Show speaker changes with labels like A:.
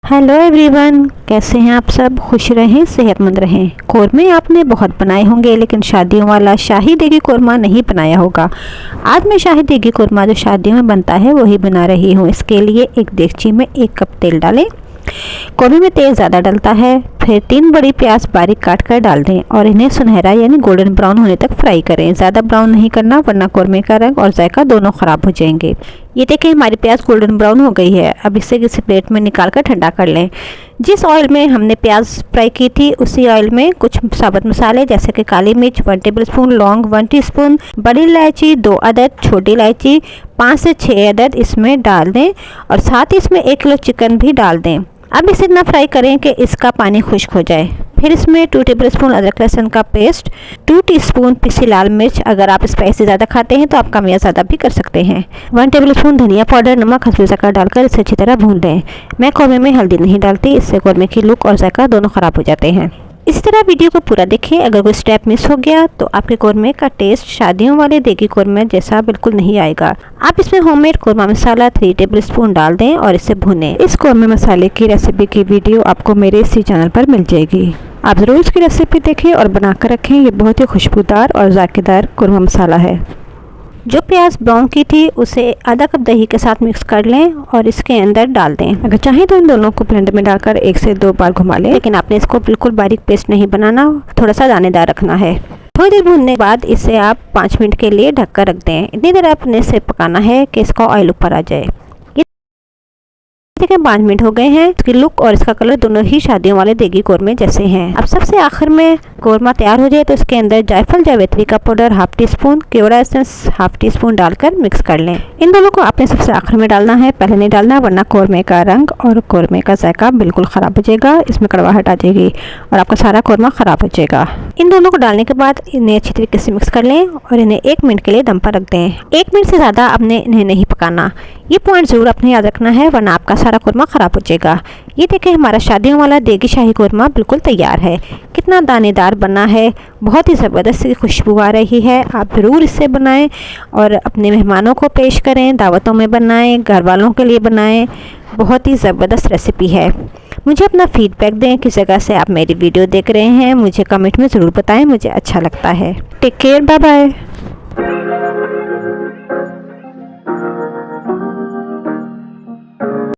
A: Hello everyone, कैसे हैं आप सब। खुश रहें, सेहतमंद रहें। कोरमे आपने बहुत बनाए होंगे, लेकिन शादियों वाला शाही देगी कोरमा नहीं बनाया होगा। आज मैं शाही देगी कोरमा जो शादियों में बनता है वही बना रही हूँ। इसके लिए एक देगची में 1 कप तेल डालें। कोरमे में तेल ज़्यादा डलता है। फिर 3 बड़ी प्याज बारीक काट कर डाल दें और इन्हें सुनहरा यानी गोल्डन ब्राउन होने तक फ्राई करें। ज़्यादा ब्राउन नहीं करना, वरना कोरमे का रंग और जायका दोनों ख़राब हो जाएंगे। ये देखें, हमारी प्याज गोल्डन ब्राउन हो गई है। अब इसे किसी प्लेट में निकाल कर ठंडा कर लें। जिस ऑयल में हमने प्याज फ्राई की थी उसी ऑयल में कुछ साबुत मसाले जैसे कि काली मिर्च 1 टेबलस्पून, लौंग 1 टीस्पून, बड़ी इलायची 2 अदद, छोटी इलायची 5 से 6 अदद इसमें डाल दें और साथ ही इसमें 1 किलो चिकन भी डाल दें। अब इसे इतना फ्राई करें कि इसका पानी खुश्क हो जाए। फिर इसमें 2 टेबलस्पून अदरक लहसुन का पेस्ट, 2 टीस्पून पिसी लाल मिर्च, अगर आप स्पाइसी ज़्यादा खाते हैं तो आप कम या ज़्यादा भी कर सकते हैं, 1 टेबलस्पून धनिया पाउडर, नमक, हल्दी ज़ायका डालकर इसे अच्छी तरह भून लें। मैं कोरमे में हल्दी नहीं डालती, इससे कोरमे की लुक और जायका दोनों ख़राब हो जाते हैं। इस तरह वीडियो को पूरा देखें। अगर कोई स्टेप मिस हो गया तो आपके कोरमे का टेस्ट शादियों वाले देगी कोरमे जैसा बिल्कुल नहीं आएगा। आप इसमें होममेड कोरमा मसाला 3 टेबलस्पून डाल दें और इसे भुनें। इस कोरमे मसाले की रेसिपी की वीडियो आपको मेरे इसी चैनल पर मिल जाएगी। आप ज़रूर इसकी रेसिपी देखें और बना कर रखें। ये बहुत ही खुशबूदार और जायकेदार कोरमा मसाला है। जो प्याज ब्राउन की थी उसे आधा कप दही के साथ मिक्स कर लें और इसके अंदर डाल दें। अगर चाहें तो इन दोनों को ब्लेंडर में डालकर 1 से 2 बार घुमा लें, लेकिन आपने इसको बिल्कुल बारीक पेस्ट नहीं बनाना, थोड़ा सा दानेदार रखना है। थोड़ी देर भूनने के बाद इसे आप 5 मिनट के लिए ढककर रख दें। इतनी देर आपने इसे पकाना है कि इसका ऑयल ऊपर आ जाए। देखिए 5 मिनट हो गए हैं। इसकी लुक और इसका कलर दोनों ही शादियों वाले देगी कोरमे जैसे हैं। अब सबसे आखिर में कोरमा तैयार हो जाए तो इसके अंदर जायफल जावित्री का पाउडर 1/2 टीस्पून, केवड़ा एसेंस 1/2 टीस्पून डालकर मिक्स कर लें। इन दोनों को आपने सबसे आखिर में डालना है, पहले नहीं डालना, वरना कोरमे का रंग और कोरमे का जायका बिल्कुल ख़राब हो जाएगा। इसमें कड़वाहट आ जाएगी और आपका सारा कोरमा ख़राब हो जाएगा। इन दोनों को डालने के बाद इन्हें अच्छी तरीके से मिक्स कर लें और इन्हें 1 मिनट के लिए दम पर रख दें। 1 मिनट से ज़्यादा आपने इन्हें नहीं पकाना। ये पॉइंट ज़रूर अपने याद रखना है, वरना आपका सारा कोरमा ख़राब हो जाएगा। ये देखें, हमारा शादियों वाला देगी शाही कोरमा बिल्कुल तैयार है। कितना दानेदार बना है, बहुत ही ज़बरदस्त खुशबू आ रही है। आप ज़रूर इससे बनाएं और अपने मेहमानों को पेश करें, दावतों में बनाएं, घर वालों के लिए बनाएं। बहुत ही ज़बरदस्त रेसिपी है। मुझे अपना फीडबैक दें, किस जगह से आप मेरी वीडियो देख रहे हैं, मुझे कमेंट में ज़रूर बताएं, मुझे अच्छा लगता है। Take care, bye bye.